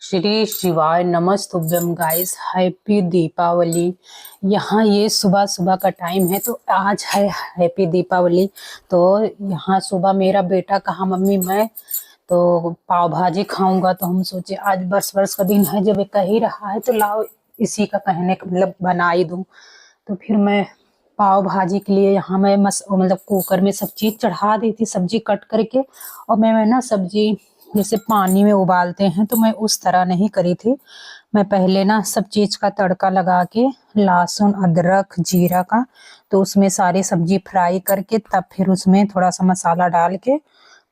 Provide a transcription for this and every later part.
श्री शिवाय नमस्तुभ्यम guys. Happy Deepawali. यहाँ ये सुबह सुबह का टाइम है तो आज है हैप्पी दीपावली। तो यहाँ सुबह मेरा बेटा कहा मम्मी मैं तो पाव भाजी खाऊंगा, तो हम सोचे आज बरस बरस का दिन है, जब ये कह ही रहा है तो लाओ इसी का कहने का मतलब बना ही दूं। तो फिर मैं पाव भाजी के लिए यहाँ मैं मतलब कुकर में सब चीज चढ़ा दी थी, सब्जी कट करके। और मैं ना सब्जी जैसे पानी में उबालते हैं तो मैं उस तरह नहीं करी थी। मैं पहले ना सब चीज का तड़का लगा के लहसुन अदरक जीरा का, तो उसमें सारी सब्जी फ्राई करके तब फिर उसमें थोड़ा सा मसाला डाल के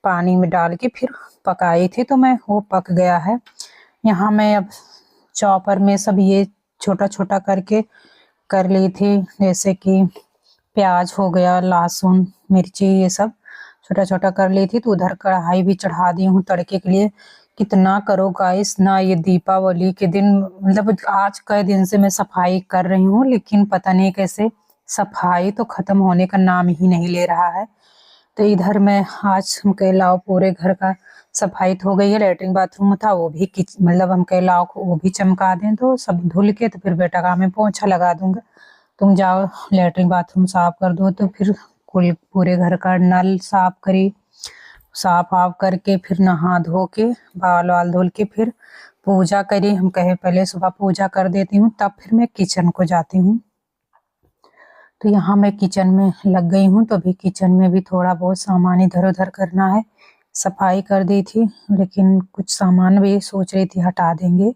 पानी में डाल के फिर पकाई थी, तो मैं वो पक गया है। यहाँ मैं अब चॉपर में सब ये छोटा छोटा करके कर ली थी, जैसे कि प्याज हो गया, लहसुन मिर्ची ये सब छोटा छोटा कर ली थी। तो उधर कढ़ाई भी चढ़ा दी हूँ तड़के के लिए। कितना करो गाइस ना, ये दीपावली के दिन मतलब आज कई दिन से मैं सफाई कर रही हूँ, लेकिन पता नहीं कैसे सफाई तो खत्म होने का नाम ही नहीं ले रहा है। तो इधर मैं आज हम कह लाओ पूरे घर का सफाई तो हो गई है। लेटरिन बाथरूम था वो भी मतलब हम कह लाओ वो भी चमका दें, तो सब धुल के तो फिर बेटा का मैं पोंछा लगा दूंगा। तुम जाओ लेटरिन बाथरूम साफ कर दो। तो फिर कुल पूरे घर का नल साफ करी, साफ वाफ करके फिर नहा धो के बाल वाल धुल के फिर पूजा करी। हम कहे पहले सुबह पूजा कर देती हूँ तब फिर मैं किचन को जाती हूँ। तो यहाँ मैं किचन में लग गई हूँ। तो अभी किचन में भी थोड़ा बहुत सामान इधर उधर करना है। सफाई कर दी थी लेकिन कुछ सामान भी सोच रही थी हटा देंगे।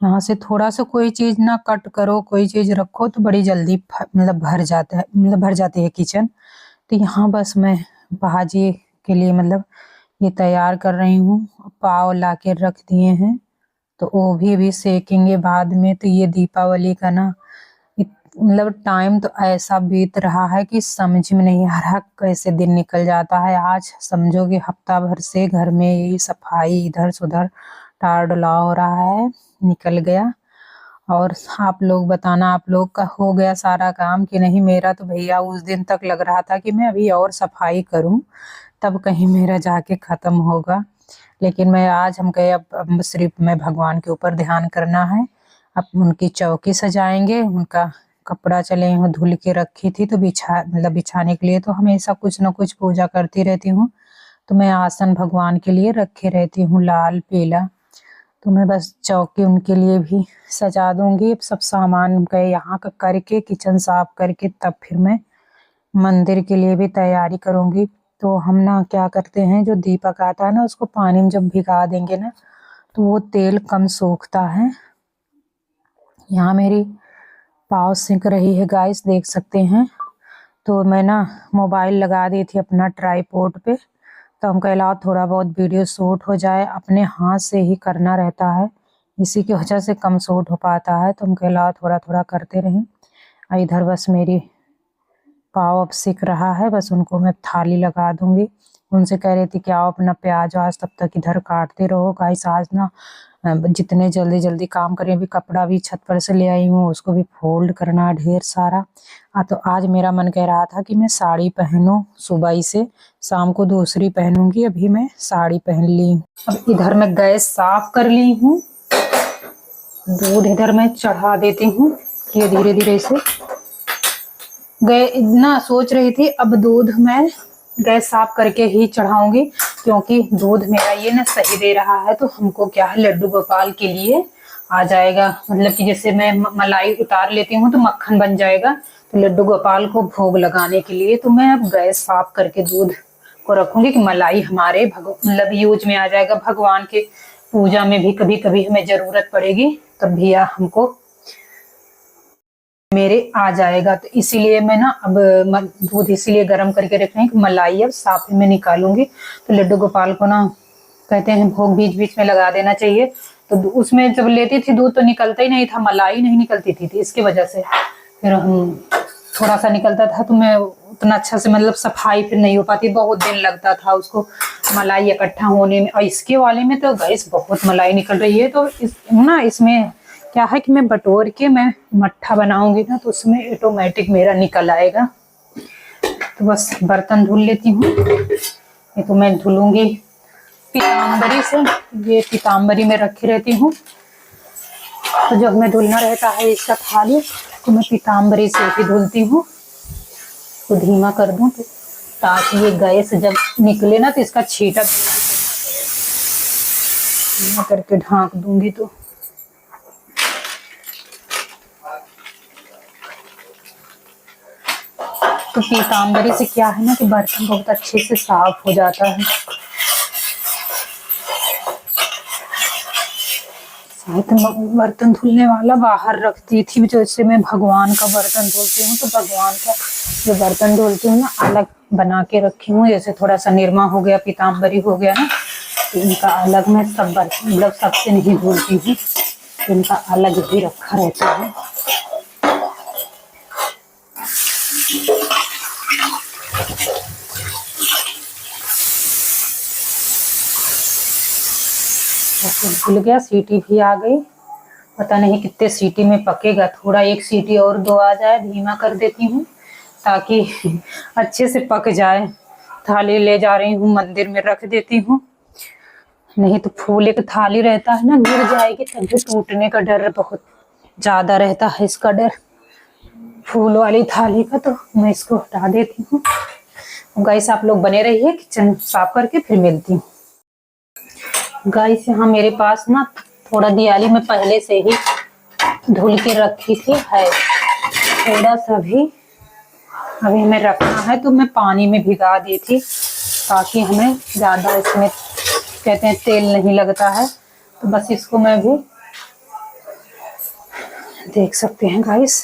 यहाँ से थोड़ा सा कोई चीज ना कट करो, कोई चीज रखो तो बड़ी जल्दी मतलब भर जाता है, मतलब भर जाती है किचन। तो यहाँ बस मैं भाजी के लिए मतलब ये तैयार कर रही हूँ। पाव ला के रख दिए हैं तो वो भी अभी सेकेंगे बाद में। तो ये दीपावली का ना मतलब टाइम तो ऐसा बीत रहा है कि समझ में नहीं आ रहा कैसे दिन निकल जाता है। आज समझो कि हफ्ता भर से घर में यही सफाई इधर से उधर टार डला हो रहा है, निकल गया। और आप लोग बताना आप लोग का हो गया सारा काम कि नहीं। मेरा तो भैया उस दिन तक लग रहा था कि मैं अभी और सफाई करूं तब कहीं मेरा जाके खत्म होगा। लेकिन मैं आज हम कहे अब सिर्फ मैं भगवान के ऊपर ध्यान करना है। अब उनकी चौकी सजाएंगे, उनका कपड़ा चले हूँ धुल के रखी थी तो मतलब बिछाने के लिए तो हमेशा कुछ न कुछ पूजा करती रहती हूँ। तो मैं आसन भगवान के लिए रखे रहती हूँ लाल पीला। तो मैं बस चौकी उनके लिए भी सजा दूंगी। सब सामान गए यहाँ का करके किचन साफ करके तब फिर मैं मंदिर के लिए भी तैयारी करूंगी। तो हम ना क्या करते हैं, जो दीपक आता है ना उसको पानी में जब भिगा देंगे ना तो वो तेल कम सोखता है। यहाँ मेरी पाव सिक रही है गाइस, देख सकते हैं। तो मैं ना मोबाइल लगा दी थी अपना ट्राईपोड पे। तो हम कहला थोड़ा बहुत वीडियो शूट हो जाए, अपने हाथ से ही करना रहता है, इसी की वजह से कम शूट हो पाता है। तो हम कहला थोड़ा थोड़ा करते रहें। इधर बस मेरी पाव अब सिक रहा है, बस उनको मैं थाली लगा दूंगी। उनसे कह रही थी कि आओ अपना प्याज आज तब तक इधर काटते रहो। गाइस आज ना जितने जल्दी जल्दी काम करें, अभी कपड़ा भी छत पर से ले आई हूँ, उसको भी फोल्ड करना ढेर सारा। तो आज मेरा मन कह रहा था कि मैं साड़ी पहनूं, सुबह से शाम को दूसरी पहनूंगी, अभी मैं साड़ी पहन ली। अब इधर मैं गैस साफ कर ली हूँ, दूध इधर मैं चढ़ा देती हूँ। ये धीरे धीरे से गए इतना सोच रही थी अब दूध मैं गैस साफ करके ही चढ़ाऊंगी, क्योंकि दूध मेरा ये ना सही दे रहा है। तो हमको क्या है लड्डू गोपाल के लिए आ जाएगा, मतलब कि जैसे मैं मलाई उतार लेती हूँ तो मक्खन बन जाएगा। तो लड्डू गोपाल को भोग लगाने के लिए तो मैं अब गैस साफ करके दूध को रखूंगी कि मलाई हमारे मतलब यूज में आ जाएगा। भगवान के पूजा में भी कभी कभी हमें जरूरत पड़ेगी तब भी हमको मेरे आ जाएगा। तो इसीलिए मैं ना अब दूध इसीलिए गर्म करके रख रही हूँ कि मलाई अब साफ में निकालूंगी। तो लड्डू गोपाल को ना कहते हैं भोग बीच बीच में लगा देना चाहिए। तो उसमें जब लेती थी दूध तो निकलता ही नहीं था, मलाई नहीं निकलती थी, इसकी वजह से फिर हम थोड़ा सा निकलता था तो मैं उतना अच्छा से मतलब सफाई फिर नहीं हो पाती, बहुत दिन लगता था उसको मलाई इकट्ठा होने में। और इसके वाले में तो गैस बहुत मलाई निकल रही है। तो इसमें क्या है कि मैं बटोर के मैं मट्ठा बनाऊंगी ना तो उसमें ऑटोमेटिक मेरा निकल आएगा। तो बस बर्तन धुल लेती हूँ, ये तो मैं धुलूंगी पीताम्बरी से, ये पीताम्बरी में रखी रहती हूँ। तो जब मैं धुलना रहता है इसका थाली तो मैं पीताम्बरी से ही धुलती हूँ। तो धीमा कर दूँ तो ताकि ये गैस जब निकले ना तो इसका छींटा धीमा करके ढांक दूंगी। तो पीताम्बरी से क्या है ना कि बर्तन बहुत अच्छे से साफ हो जाता है। बर्तन धुलने वाला बाहर रखती थी, जैसे मैं भगवान का बर्तन धुलती हूँ तो भगवान का जो बर्तन धुलती हूँ ना अलग बना के रखी हूँ। जैसे थोड़ा सा निरमा हो गया, पीताम्बरी हो गया ना, तो इनका अलग मैं सब बर्तन मतलब सबसे नहीं धुलती हूँ, इनका अलग ही रखा रहता है। भूल गया, सीटी भी आ गई। पता नहीं कितने सीटी में पकेगा, थोड़ा एक सीटी और दो आ जाए, धीमा कर देती हूँ ताकि अच्छे से पक जाए। थाली ले जा रही हूँ मंदिर में रख देती हूँ, नहीं तो फूल एक थाली रहता है ना, गिर जाएगी तभी टूटने का डर बहुत ज्यादा रहता है, इसका डर फूल वाली थाली का। तो मैं इसको हटा देती हूँ। गाइस आप लोग बने रहिए, किचन साफ करके फिर मिलती हूँ। गाइस यहाँ मेरे पास ना थोड़ा दियाली में पहले से ही धुल के रखी थी है, थोड़ा सा भी अभी हमें रखना है तो मैं पानी में भिगा दी थी ताकि हमें ज्यादा इसमें कहते हैं तेल नहीं लगता है। तो बस इसको मैं भी देख सकते हैं गाइस,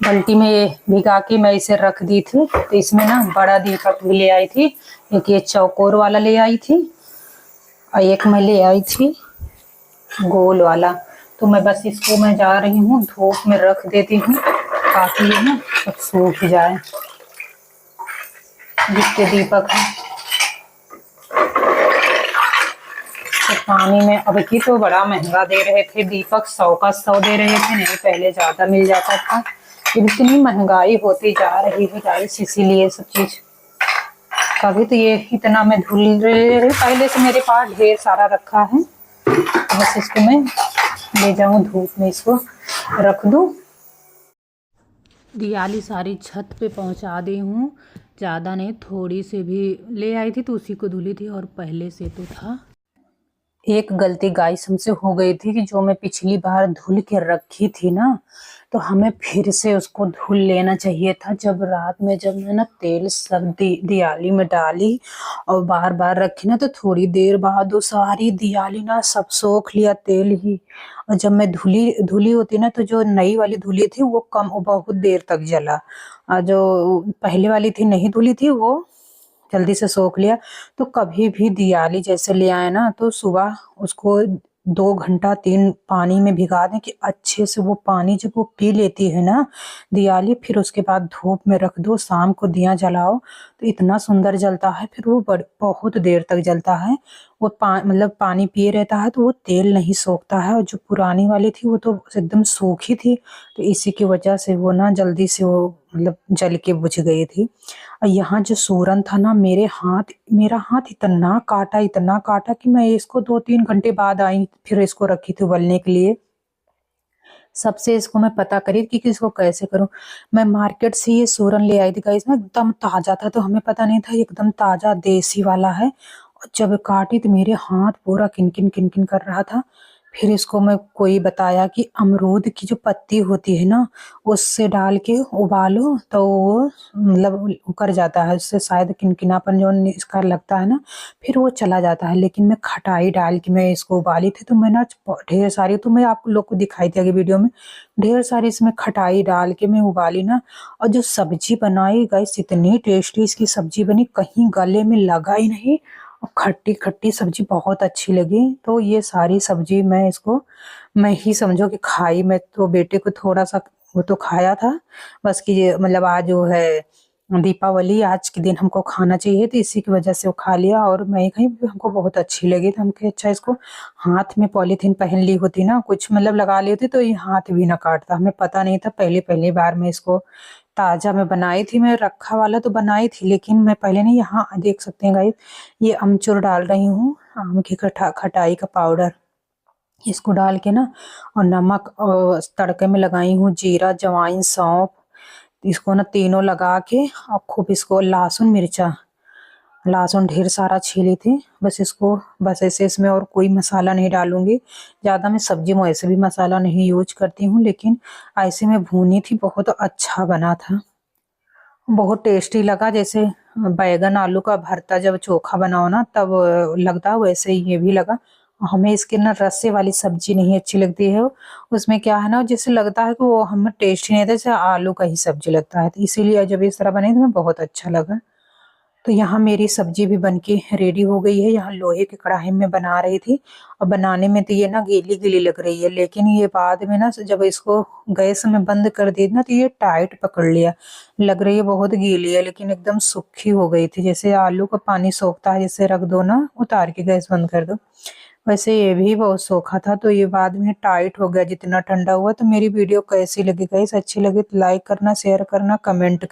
बाल्टी में ये भिगा के मैं इसे रख दी थी। तो इसमें ना बड़ा दीपक भी ले आई थी, एक ये चौकोर वाला ले आई थी और एक मैं ले आई थी गोल वाला। तो मैं बस इसको मैं जा रही हूँ धूप में रख देती हूँ ताकि ये ना सब सूख जाए। जितने दीपक है तो पानी में, अब की तो बड़ा महंगा दे रहे थे दीपक, 100 का 100 दे रहे थे, नहीं पहले ज्यादा मिल जाता था। इतनी महंगाई होती जा रही है गाइस, इसीलिए सब चीज कभी तो ये इतना मैं धुल रही, पहले से मेरे पास ढेर सारा रखा है। बस इसको मैं ले जाऊं धूप में, इसको रख दूं। दियाली सारी छत पे पहुंचा दी हूँ, ज़्यादा नहीं, थोड़ी सी भी ले आई थी तो उसी को धुली थी और पहले से तो था। एक गलती गाइस हमसे हो गई थी कि जो मैं पिछली बार धुल के रखी थी ना, तो हमें फिर से उसको धुल लेना चाहिए था। जब रात में जब मैं ना तेल सब दियाली में डाली और बार बार रखी ना, तो थोड़ी देर बाद वो सारी दियाली ना सब सोख लिया तेल ही। और जब मैं धुली होती ना, तो जो नई वाली धुली थी वो बहुत देर तक जला, और जो पहले वाली थी नहीं धुली थी वो जल्दी से सोख लिया। तो कभी भी दियाली जैसे ले आए ना, तो सुबह उसको 2 घंटा 3 पानी में भिगा दें कि अच्छे से वो पानी जब वो पी लेती है ना दियाली, फिर उसके बाद धूप में रख दो, शाम को दिया जलाओ तो इतना सुंदर जलता है, फिर वो बहुत देर तक जलता है। वो मतलब पानी पिए रहता है तो वो तेल नहीं सोखता है। और जो पुरानी वाली थी वो तो एकदम सूखी थी, तो इसी की वजह से वो ना जल्दी से वो मतलब जल के बुझ गई थी। और यहाँ जो सूरन था ना, मेरा हाथ इतना काटा कि मैं इसको 2-3 घंटे बाद आई, फिर इसको रखी थी उबलने के लिए। सबसे इसको मैं पता करी कि इसको कैसे करूं। मैं मार्केट से ये सूरन ले आई थी गाइस ना, एकदम ताजा था, तो हमें पता नहीं था एकदम ताजा देसी वाला है। और जब काटी तो मेरे हाथ पूरा किनकिन किनकिन कर रहा था। फिर इसको मैं कोई बताया कि अमरूद की जो पत्ती होती है ना, उससे डाल के उबालो तो वो मतलब कर जाता है, उससे शायद किनकिनापन जो इसका लगता है ना फिर वो चला जाता है। लेकिन मैं खटाई डाल के मैं इसको उबाली थी, तो मैं ना ढेर सारी, तो मैं आप लोग को दिखाई थी आगे वीडियो में, ढेर सारी इसमें खटाई डाल के मैं उबाली ना। और जो सब्जी बनाई गाइस, इतनी टेस्टी इसकी सब्जी बनी, कहीं गले में लगा ही नहीं, और खट्टी खट्टी सब्जी बहुत अच्छी लगी। तो ये सारी सब्जी मैं ही समझो कि खाई। मैं तो बेटे को थोड़ा सा वो तो खाया था बस, कि ये मतलब आज जो है दीपावली, आज के दिन हमको खाना चाहिए, तो इसी की वजह से वो खा लिया। और मैं कहीं हमको बहुत अच्छी लगी, तो हम कहे अच्छा इसको हाथ में पॉलीथीन पहन ली होती ना, कुछ मतलब लगा ली होती तो ये हाथ भी ना काटता। हमें पता नहीं था, पहली बार मैं इसको ताज़ा मैं बनाई थी, मैं रखा वाला तो बनाई थी, लेकिन मैं पहले नहीं, यहाँ देख सकते हैं गाइस, ये अमचूर डाल रही हूँ, आम की खटाई का पाउडर। इसको डाल के ना, और नमक, और तड़के में लगाई हूँ जीरा, जवाइन, सौंफ। इसको ना तीनों लगा के, और खूब इसको, लहसुन मिर्चा, लहसुन ढेर सारा छीली थी। बस इसको, बस ऐसे इसमें और कोई मसाला नहीं डालूंगी। ज़्यादा मैं सब्जी में ऐसे भी मसाला नहीं यूज करती हूँ, लेकिन ऐसे में भूनी थी, बहुत अच्छा बना था, बहुत टेस्टी लगा। जैसे बैगन आलू का भरता जब चोखा बनाओ ना तब लगता है, वैसे ही ये भी लगा। हमें इसके ना रस्से वाली सब्जी नहीं अच्छी लगती है। उसमें क्या है ना, जैसे लगता है कि वो हमें टेस्ट ही नहीं आता, जैसे आलू का ही सब्जी लगता है। तो इसीलिए जब इस तरह बनी तो हमें बहुत अच्छा लगा। तो यहाँ मेरी सब्जी भी बनके रेडी हो गई है। यहाँ लोहे की कढ़ाई में बना रही थी, और बनाने में तो ये ना गीली गीली लग रही है, लेकिन ये बाद में ना जब इसको गैस में बंद कर दी ना, तो ये टाइट पकड़ लिया। लग रही है बहुत गीली है, लेकिन एकदम सूखी हो गई थी, जैसे आलू का पानी सोखता है, जैसे रख दो ना उतार के गैस बंद कर दो, वैसे ये भी बहुत सोखा था। तो ये बाद में टाइट हो गया जितना ठंडा हुआ। तो मेरी वीडियो कैसी लगी गाइस, अच्छी लगी तो लाइक करना, शेयर करना, कमेंट